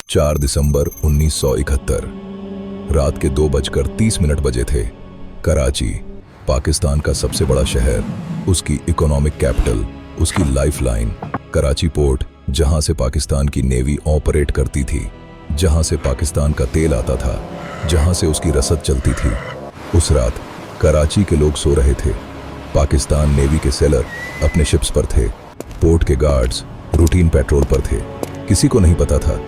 4 दिसंबर 1971 रात के 2:30 बजे थे। कराची, पाकिस्तान का सबसे बड़ा शहर, उसकी इकोनॉमिक कैपिटल, उसकी लाइफलाइन, कराची पोर्ट, जहां से पाकिस्तान की नेवी ऑपरेट करती थी, जहां से पाकिस्तान का तेल आता था, जहां से उसकी रसद चलती थी। उस रात कराची के लोग सो रहे थे। पाकिस्तान नेवी के सेलर अपने शिप्स पर थे, पोर्ट के गार्ड्स रूटीन पेट्रोल पर थे। किसी को नहीं पता था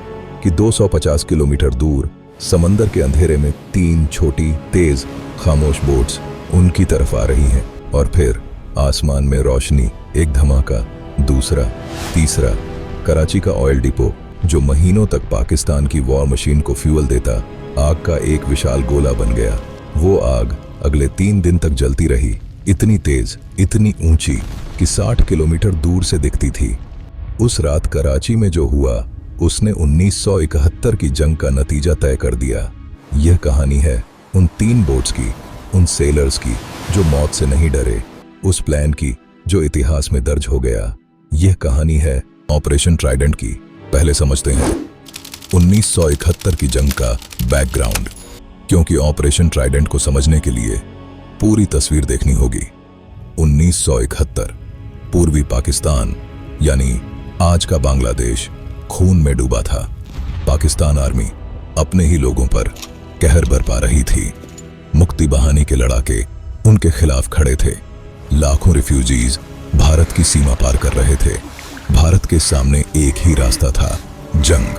कि 250 किलोमीटर दूर समंदर के अंधेरे में 3 छोटी तेज खामोश बोट्स उनकी तरफ आ रही हैं। और फिर आसमान में रोशनी, एक धमाका, दूसरा, तीसरा। कराची का ऑयल डिपो, जो महीनों तक पाकिस्तान की वॉर मशीन को फ्यूल देता, आग का एक विशाल गोला बन गया। वो आग अगले 3 दिन तक जलती रही, इतनी तेज, इतनी ऊंची कि 60 किलोमीटर दूर से दिखती थी। उस रात कराची में जो हुआ, उसने 1971 की जंग का नतीजा तय कर दिया। यह कहानी है उन 3 बोट्स की, उन सेलर्स की जो मौत से नहीं डरे, उस प्लान की जो इतिहास में दर्ज हो गया। यह कहानी है ऑपरेशन ट्राइडेंट की। पहले समझते हैं 1971 की जंग का बैकग्राउंड, क्योंकि ऑपरेशन ट्राइडेंट को समझने के लिए पूरी तस्वीर देखनी होगी। 1971 पूर्वी पाकिस्तान, यानी आज का बांग्लादेश, खून में डूबा था। पाकिस्तान आर्मी अपने ही लोगों पर कहर बरपा रही थी। मुक्ति बहाने के लड़ाके उनके खिलाफ खड़े थे। लाखों रिफ्यूजीज भारत की सीमा पार कर रहे थे। भारत के सामने एक ही रास्ता था, जंग।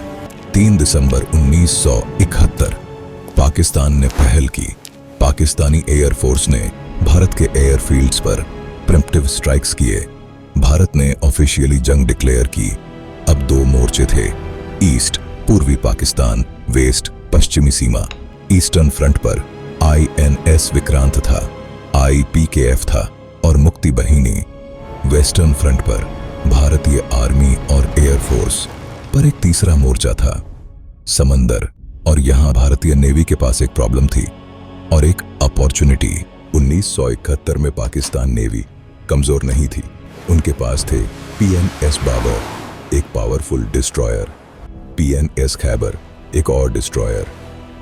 3 दिसंबर 1971 पाकिस्तान ने पहल की। पाकिस्तानी एयरफोर्स ने भारत के एयरफील्ड्स पर प्रिम्प्टिव स्ट्राइक्स किए। भारत ने ऑफिशियली जंग डिक्लेयर की। अब 2 मोर्चे थे, ईस्ट पूर्वी पाकिस्तान, वेस्ट पश्चिमी सीमा। ईस्टर्न फ्रंट पर INS विक्रांत था, IPKF था और मुक्ति बहिनी। वेस्टर्न फ्रंट पर भारतीय आर्मी और एयरफोर्स। पर एक तीसरा मोर्चा था, समंदर। और यहां भारतीय नेवी के पास एक प्रॉब्लम थी और एक अपॉर्चुनिटी। 1971 में पाकिस्तान नेवी कमजोर नहीं थी। उनके पास थे PNS बाबर, एक पावरफुल डिस्ट्रॉयर, PNS खैबर, एक और destroyer,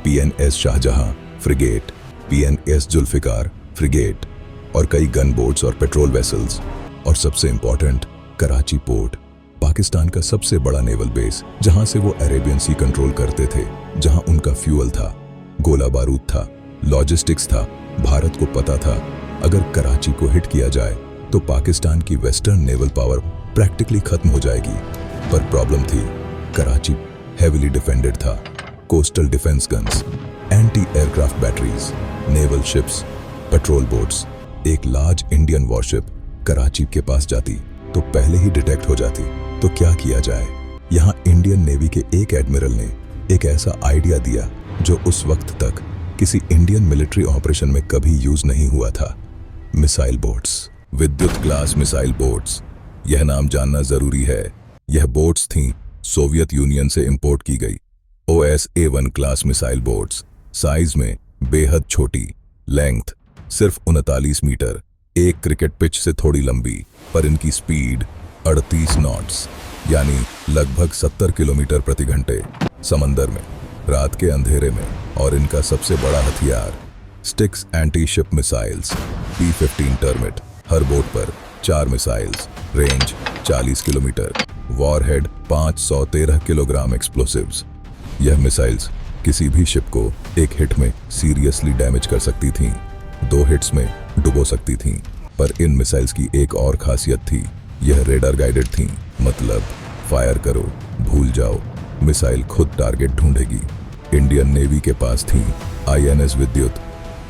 PNS Shahjahan frigate, PNS Zulfiqar frigate, और कई गन बोट्स और पेट्रोल वेसल्स। और सबसे इंपॉर्टेंट, कराची पोर्ट, पाकिस्तान का सबसे बड़ा नेवल बेस, जहां से वो अरेबियन सी कंट्रोल करते थे, जहां उनका फ्यूल था, गोला बारूद था, लॉजिस्टिक्स था। भारत को पता था अगर कराची को हिट किया जाए तो पाकिस्तान की वेस्टर्न नेवल पावर प्रैक्टिकली खत्म हो जाएगी। पर प्रॉब्लम थी, कराची हेवीली डिफेंडेड था। Coastal defence guns, anti aircraft batteries, naval ships, patrol boats. एक लार्ज इंडियन वॉरशिप कराची के पास जाती तो पहले ही डिटेक्ट हो जाती। तो क्या किया जाए? यहां इंडियन नेवी के एक एडमिरल ने एक ऐसा आइडिया दिया जो उस वक्त तक किसी इंडियन मिलिट्री ऑपरेशन में कभी यूज नहीं हुआ था। मिसाइल बोट्स, विद्युत क्लास मिसाइल बोट्स। यह नाम जानना जरूरी है। यह बोट्स थीं सोवियत यूनियन से इंपोर्ट की गई OS-A1 class missile boats. Size में बेहद छोटी, लेंथ सिर्फ 39 मीटर, एक क्रिकेट पिच से थोड़ी लंबी। पर इनकी स्पीड 38 नॉट्स, यानी लगभग 70 किलोमीटर प्रति घंटे, समंदर में, रात के अंधेरे में। और इनका सबसे बड़ा हथियार, Styx anti ship missiles, P-15 Termit. हर बोट पर 4 missiles, range 40 kilometre, warhead 513 kilogram explosives. यह मिसाइल्स किसी भी शिप को एक हिट में सीरियसली डैमेज कर सकती थीं, 2 हिट्स में डुबो सकती थीं। पर इन मिसाइल्स की एक और खासियत थी, यह रेडार गाइडेड थीं। मतलब फायर करो, भूल जाओ, मिसाइल खुद टारगेट ढूंढेगी। इंडियन नेवी के पास थी INS विद्युत,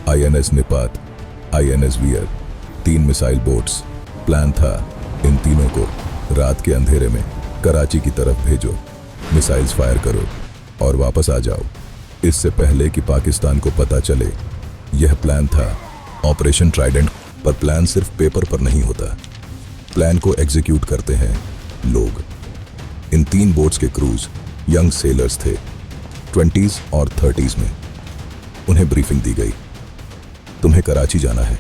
INS निपात, INS वीर, 3 मिसाइल बोट्स। प्लान था इन तीनों को रात के अंधेरे में कराची की तरफ भेजो, मिसाइल्स फायर करो और वापस आ जाओ, इससे पहले कि पाकिस्तान को पता चले। यह प्लान था ऑपरेशन ट्राइडेंट। पर प्लान सिर्फ पेपर पर नहीं होता, प्लान को एग्जीक्यूट करते हैं लोग। इन 3 बोट्स के क्रूज यंग सेलर्स थे, 20s और 30s में। उन्हें ब्रीफिंग दी गई, तुम्हें कराची जाना है,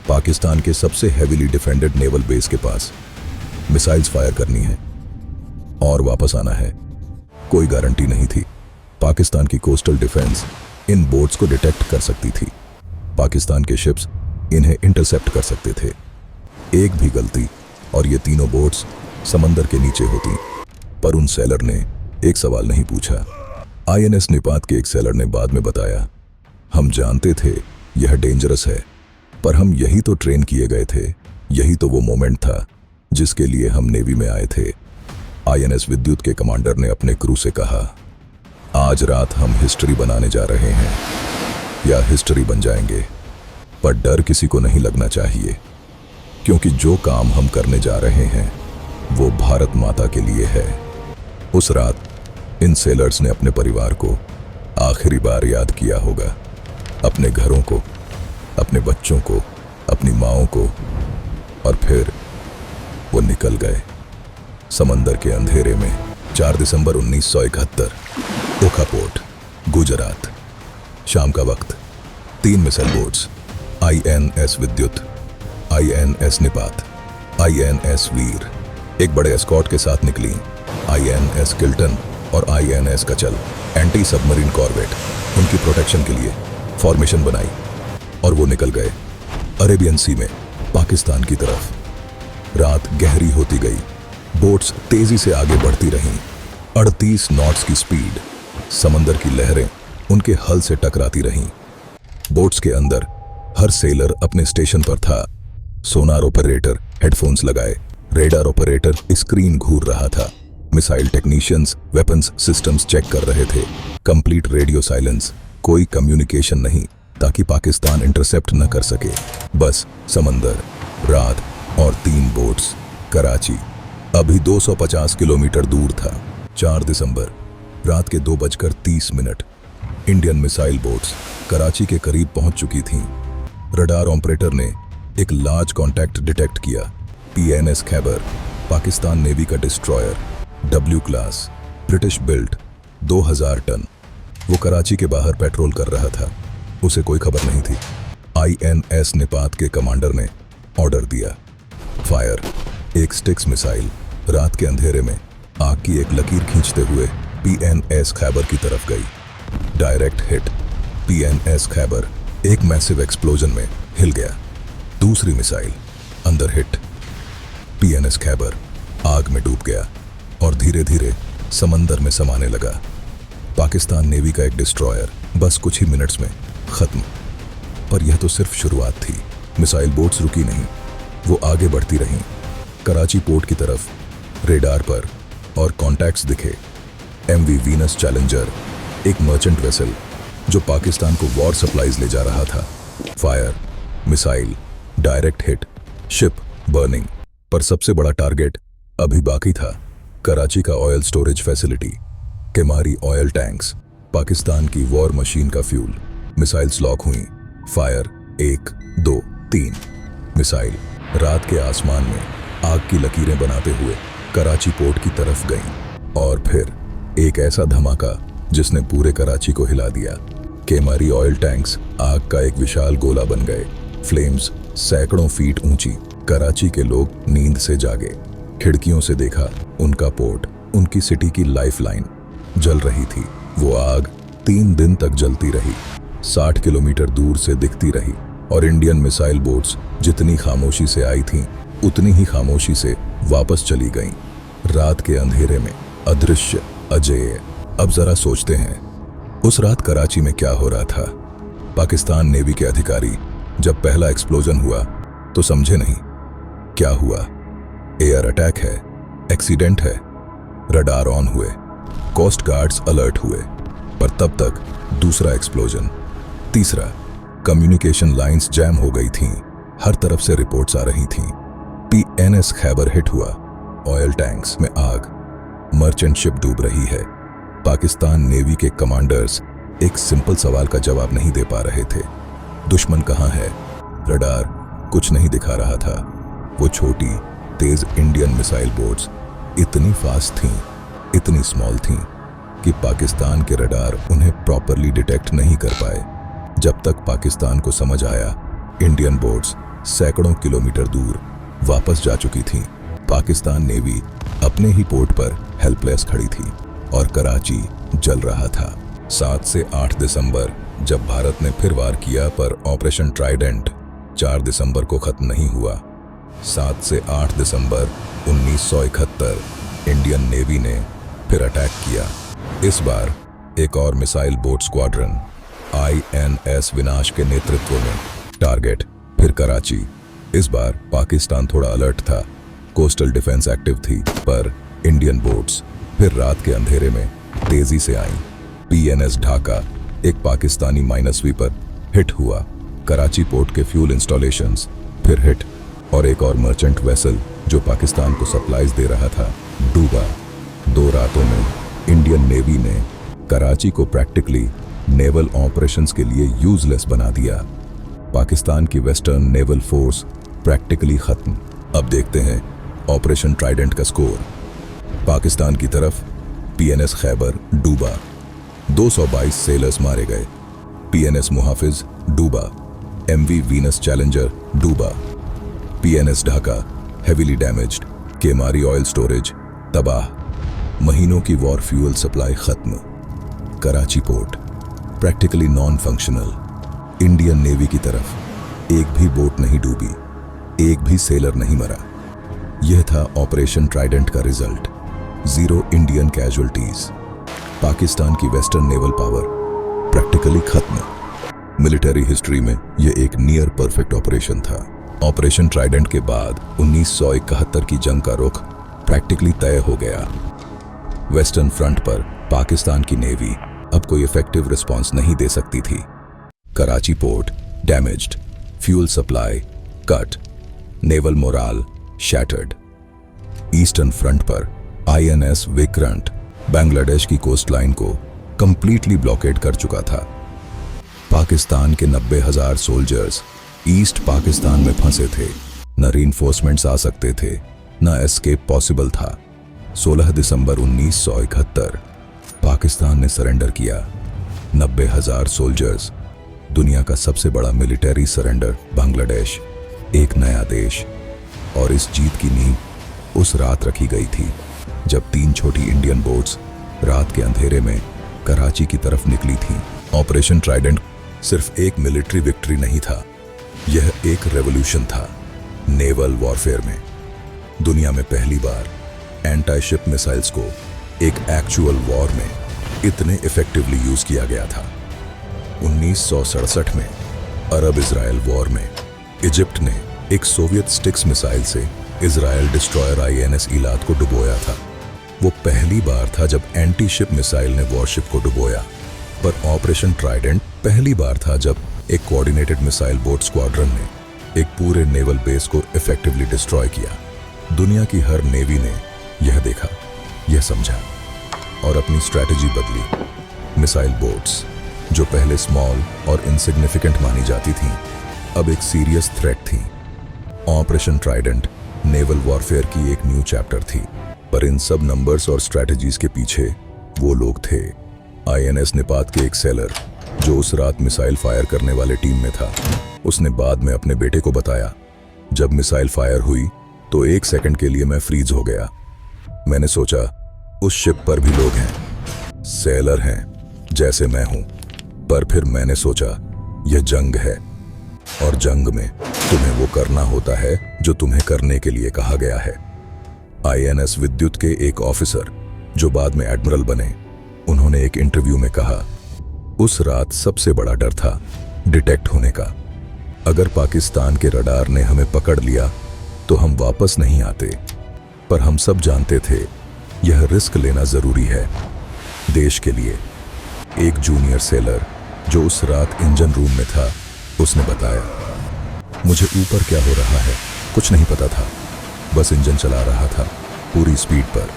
पाकिस्तान के सबसे हेवीली डिफेंडेड नेवल बेस के पास मिसाइल्स फायर करनी है और वापस आना है। कोई गारंटी नहीं थी। पाकिस्तान की कोस्टल डिफेंस इन बोट्स को डिटेक्ट कर सकती थी। पाकिस्तान के शिप्स इन्हें इंटरसेप्ट कर सकते थे। एक भी गलती और ये तीनों बोट्स समंदर के नीचे होती। पर उन सेलर ने एक सवाल नहीं पूछा। आईएनएस निपात के एक सेलर ने बाद में बताया, हम जानते थे यह डेंजरस है, पर हम यही तो ट्रेन किए गए थे, यही तो वो मोमेंट था जिसके लिए हम नेवी में आए थे। आईएनएस विद्युत के कमांडर ने अपने क्रू से कहा, आज रात हम हिस्ट्री बनाने जा रहे हैं या हिस्ट्री बन जाएंगे, पर डर किसी को नहीं लगना चाहिए, क्योंकि जो काम हम करने जा रहे हैं वो भारत माता के लिए है। उस रात इन सेलर्स ने अपने परिवार को आखिरी बार याद किया होगा, अपने घरों को, अपने बच्चों को, अपनी माँओं को, और फिर वो निकल गए समंदर के अंधेरे में। 4 दिसंबर 1971, ओखा पोर्ट, गुजरात। शाम का वक्त। 3 मिसाइल बोट्स, आईएनएस विद्युत, आईएनएस निपात, आईएनएस वीर, एक बड़े एस्कॉर्ट के साथ निकली। आईएनएस किल्टन और आईएनएस कचल, एंटी सबमरीन कॉर्वेट, उनकी प्रोटेक्शन के लिए फॉर्मेशन बनाई और वो निकल गए अरेबियन सी में, पाकिस्तान की तरफ। रात गहरी होती गई, बोट्स तेजी से आगे बढ़ती रहीं। 38 नॉट्स की स्पीड, समंदर की लहरें उनके हल से टकराती रहीं। बोट्स के अंदर हर सेलर अपने स्टेशन पर था। सोनार ऑपरेटर हेडफोन्स लगाए, रेडार ऑपरेटर स्क्रीन घूर रहा था, missile technicians weapons systems check कर रहे थे। कंप्लीट रेडियो साइलेंस, कोई कम्युनिकेशन नहीं, ताकि पाकिस्तान इंटरसेप्ट न कर सके। बस समंदर, रात और 3 बोट्स। कराची अभी 250 किलोमीटर दूर था। 4 दिसंबर रात के 2:30 इंडियन मिसाइल बोट्स कराची के करीब पहुंच चुकी थीं। रडार ऑपरेटर ने एक लार्ज कॉन्टैक्ट डिटेक्ट किया। पीएनएस खैबर, पाकिस्तान नेवी का destroyer, W class, British built, 2000 ton. वो कराची के बाहर पेट्रोल कर रहा था, उसे कोई खबर नहीं थी। आईएनएस निपात के कमांडर ने ऑर्डर दिया, फायर। एक स्टिक्स मिसाइल रात के अंधेरे में आग की एक लकीर खींचते हुए पीएनएस खैबर की तरफ गई। Direct hit. पीएनएस खैबर एक मैसिव एक्सप्लोजन में हिल गया। दूसरी मिसाइल अंदर हिट। पीएनएस खैबर आग में डूब गया और धीरे धीरे समंदर में समाने लगा। पाकिस्तान नेवी का एक डिस्ट्रॉयर बस कुछ ही मिनट्स में खत्म। पर यह तो सिर्फ शुरुआत थी। मिसाइल बोट्स रुकी नहीं, वो आगे बढ़ती रहीं। कराची पोर्ट की तरफ रेडार पर और कॉन्टैक्ट्स दिखे। एमवी वीनस चैलेंजर, एक मर्चेंट वेसल जो पाकिस्तान को वॉर सप्लाईज ले जा रहा था। Fire, missile, direct hit, ship burning. पर सबसे बड़ा टारगेट अभी बाकी था, कराची का ऑयल स्टोरेज फैसिलिटी। केमारी ऑयल टैंक्स, पाकिस्तान की वॉर मशीन का फ्यूल। मिसाइल्स लॉक हुई। फायर 1, 2, 3। मिसाइल रात के आसमान में आग की लकीरें बनाते हुए कराची पोर्ट की तरफ गईं। और फिर एक ऐसा धमाका जिसने पूरे कराची को हिला दिया। केमारी ऑयल टैंक्स आग का एक विशाल गोला बन गए। फ्लेम्स सैकड़ों फीट ऊंची। कराची के लोग नींद से जागे। खिड़कियों से देखा उनका पोर्ट, उनकी सिटी की लाइफलाइन जल रही थी। वो आग 3 दिन तक जलती रही, 60 किलोमीटर दूर से दिखती रही। और इंडियन मिसाइल बोट्स जितनी खामोशी से आई थीं, उतनी ही खामोशी से वापस चली गईं। रात के अंधेरे में अदृश्य, अजेय। अब जरा सोचते हैं उस रात कराची में क्या हो रहा था। पाकिस्तान नेवी के अधिकारी जब पहला एक्सप्लोजन हुआ तो समझे नहीं क्या हुआ। एयर अटैक है, एक्सीडेंट है। रडार ऑन हुए, कोस्ट गार्ड्स अलर्ट हुए। पर तब तक दूसरा एक्सप्लोजन, तीसरा। कम्युनिकेशन लाइंस जैम हो गई थीं, हर तरफ से रिपोर्ट्स आ रही थीं। पीएनएस खैबर हिट हुआ, ऑयल टैंक्स में आग, मर्चेंट शिप डूब रही है। पाकिस्तान नेवी के कमांडर्स एक सिंपल सवाल का जवाब नहीं दे पा रहे थे, दुश्मन कहाँ है। रडार कुछ नहीं दिखा रहा था। वो छोटी तेज इंडियन मिसाइल बोट्स इतनी फास्ट थीं, इतनी स्मॉल थीं कि पाकिस्तान के रडार उन्हें प्रॉपरली डिटेक्ट नहीं कर पाए। जब तक पाकिस्तान को समझ आया, इंडियन बोट्स सैकड़ों किलोमीटर दूर वापस जा चुकी थीं। पाकिस्तान नेवी अपने ही पोर्ट पर हेल्पलेस खड़ी थी और कराची जल रहा था। 7 से 8 दिसंबर जब भारत ने फिर वार किया, पर ऑपरेशन ट्राइडेंट 4 दिसंबर को खत्म नहीं हुआ। 7 से 8 दिसंबर 1971 इंडियन नेवी ने फिर अटैक किया। इस बार एक और मिसाइल बोट स्क्वाड्रन INS विनाश के नेतृत्व में। टारगेट फिर कराची। इस बार पाकिस्तान थोड़ा अलर्ट था, कोस्टल डिफेंस एक्टिव थी, पर इंडियन बोट्स फिर रात के अंधेरे में तेजी से आईं। PNS ढाका एक पाकिस्तानी माइनर स्वीपर हिट हुआ। कराची पोर्ट के फ्यूल इंस्टॉलेशंस फिर हिट, और एक और मर्चेंट वेसल जो पाकिस्तान को सप्लाईज दे रहा था डूबा। 2 रातों में इंडियन नेवी ने कराची को प्रैक्टिकली नेवल ऑपरेशंस के लिए यूजलेस बना दिया। पाकिस्तान की वेस्टर्न नेवल फोर्स प्रैक्टिकली खत्म। अब देखते हैं ऑपरेशन ट्राइडेंट का स्कोर। पाकिस्तान की तरफ PNS खैबर डूबा, 222 सेलर्स मारे गए। PNS मुहाफिज डूबा, MV वीनस चैलेंजर डूबा। PNS ढाका हेवीली डैमेज्ड, केमारी ऑयल स्टोरेज तबाह। महीनों की वॉर फ्यूल सप्लाई खत्म। Karachi port practically non functional. Indian navy की तरफ एक भी बोट नहीं डूबी, एक भी सेलर नहीं मरा। यह था ऑपरेशन ट्राइडेंट का रिजल्ट। 0 Indian casualties. पाकिस्तान की वेस्टर्न नेवल पावर प्रैक्टिकली खत्म। मिलिट्री हिस्ट्री में यह एक नियर परफेक्ट ऑपरेशन था। ऑपरेशन ट्राइडेंट के बाद 1971 की जंग का रुख प्रैक्टिकली तय हो गया। वेस्टर्न फ्रंट पर पाकिस्तान की नेवी अब कोई इफेक्टिव रिस्पॉन्स नहीं दे सकती थी। Karachi port damaged, fuel supply cut, naval morale shattered. Eastern front पर INS विक्रांत बांग्लादेश की कोस्टलाइन को कंप्लीटली ब्लॉकेड कर चुका था। पाकिस्तान के 90,000 सोल्जर्स ईस्ट पाकिस्तान में फंसे थे। न रीइंफोर्समेंट्स आ सकते थे, न एस्केप पॉसिबल था। 16 दिसंबर 1971 पाकिस्तान ने सरेंडर किया। 90,000 सोल्जर्स, दुनिया का सबसे बड़ा मिलिट्री सरेंडर। बांग्लादेश एक नया देश। और इस जीत की नींव उस रात रखी गई थी जब 3 छोटी इंडियन बोट्स रात के अंधेरे में कराची की तरफ निकली थीं। ऑपरेशन ट्राइडेंट सिर्फ एक मिलिट्री विक्ट्री नहीं था, यह एक रेवोल्यूशन था नेवल वॉरफेयर में। दुनिया में पहली बार एंटी शिप मिसाइल्स को एक एक्चुअल वॉर में इतने इफेक्टिवली यूज किया गया था। 1967 में अरब इजराइल वॉर में इजिप्ट ने एक सोवियत स्टिक्स मिसाइल से इजराइल डिस्ट्रॉयर INS ईलाद को डुबोया था। वो पहली बार था जब एंटी शिप मिसाइल ने वॉरशिप को डुबोया। पर ऑपरेशन ट्राइडेंट पहली बार था जब एक कोऑर्डिनेटेड मिसाइल बोट स्क्वाड्रन ने एक पूरे नेवल बेस को इफेक्टिवली डिस्ट्रॉय किया। दुनिया की हर नेवी ने यह देखा, यह समझा और अपनी स्ट्रैटेजी बदली। मिसाइल बोट्स जो पहले स्मॉल और इनसिग्निफिकेंट मानी जाती थीं, अब एक सीरियस थ्रेट थीं। ऑपरेशन ट्राइडेंट नेवल वॉरफेयर की एक न्यू चैप्टर थी। पर इन सब नंबर्स और स्ट्रैटेजीज के पीछे वो लोग थे। INS निपात के एक सेलर जो उस रात मिसाइल फायर करने वाले टीम में था, उसने बाद में अपने बेटे को बताया, जब मिसाइल फायर हुई तो 1 सेकंड के लिए मैं फ्रीज हो गया। मैंने सोचा उस शिप पर भी लोग हैं, सेलर हैं जैसे मैं हूं। पर फिर मैंने सोचा यह जंग है और जंग में तुम्हें वो करना होता है जो तुम्हें करने के लिए कहा गया है। INS विद्युत के एक ऑफिसर जो बाद में एडमिरल बने, उन्होंने एक इंटरव्यू में कहा, उस रात सबसे बड़ा डर था डिटेक्ट होने का। अगर पाकिस्तान के रडार ने हमें पकड़ लिया तो हम वापस नहीं आते। पर हम सब जानते थे यह रिस्क लेना जरूरी है देश के लिए। एक जूनियर सेलर जो उस रात इंजन रूम में था, उसने बताया, मुझे ऊपर क्या हो रहा है कुछ नहीं पता था, बस इंजन चला रहा था पूरी स्पीड पर।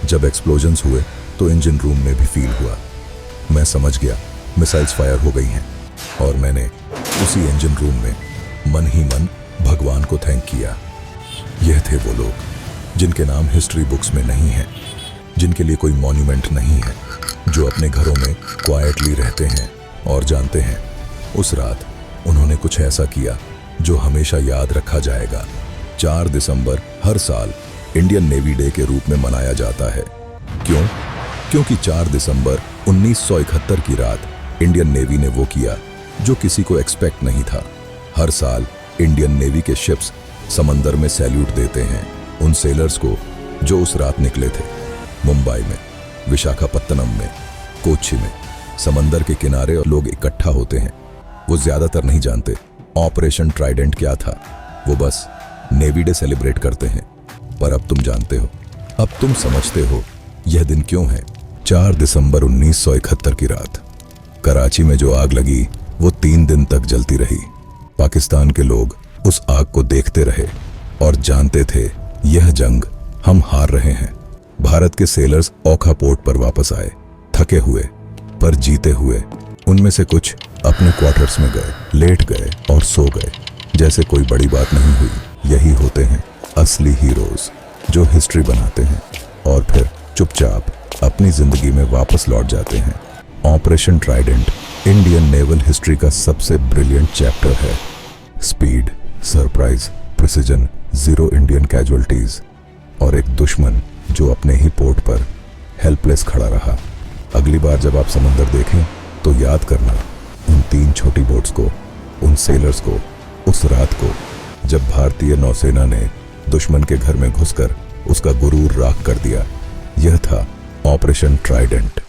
जब एक्सप्लोजन्स हुए तो इंजन रूम में भी फील हुआ। मैं समझ गया मिसाइल्स फायर हो गई हैं और मैंने उसी इंजन रूम में मन ही मन भगवान को थैंक किया। यह थे वो लोग जिनके नाम हिस्ट्री बुक्स में नहीं हैं, जिनके लिए कोई मॉन्यूमेंट नहीं है, जो अपने घरों में क्वाइटली रहते हैं और जानते हैं उस रात उन्होंने कुछ ऐसा किया जो हमेशा याद रखा जाएगा। 4 दिसंबर हर साल इंडियन नेवी डे के रूप में मनाया जाता है। क्यों? क्योंकि 4 दिसंबर 1971 की रात इंडियन नेवी ने वो किया जो किसी को एक्सपेक्ट नहीं था। हर साल इंडियन नेवी के शिप्स समंदर में सैल्यूट देते हैं उन सेलर्स को जो उस रात निकले थे। मुंबई में, विशाखापत्तनम में, कोच्चि में, समंदर के किनारे और लोग इकट्ठा होते हैं। वो ज्यादातर नहीं जानते ऑपरेशन ट्राइडेंट क्या था, वो बस नेवी डे सेलिब्रेट करते हैं। पर अब तुम जानते हो, अब तुम समझते हो यह दिन क्यों है। 4 दिसंबर 1971 की रात कराची में जो आग लगी वो 3 दिन तक जलती रही। पाकिस्तान के लोग उस आग को देखते रहे और जानते थे यह जंग हम हार रहे हैं। भारत के सेलर्स ओखा पोर्ट पर वापस आए, थके हुए पर जीते हुए। उनमें से कुछ अपने क्वार्टर्स में गए, लेट गए और सो गए जैसे कोई बड़ी बात नहीं हुई। यही होते हैं असली हीरोज जो हिस्ट्री बनाते हैं और फिर चुपचाप अपनी जिंदगी में वापस लौट जाते हैं। Operation Trident Indian naval history का सबसे ब्रिलियंट चैप्टर है। Speed, surprise, precision, zero Indian casualties और एक दुश्मन जो अपने ही पोर्ट पर हेल्पलेस खड़ा रहा। अगली बार जब आप समंदर देखें तो याद करना उन 3 छोटी बोट्स को, उन सेलर्स को, उस रात को जब भारतीय नौसेना ने दुश्मन के घर में घुसकर उसका गुरूर राख कर दिया। यह था ऑपरेशन ट्राइडेंट।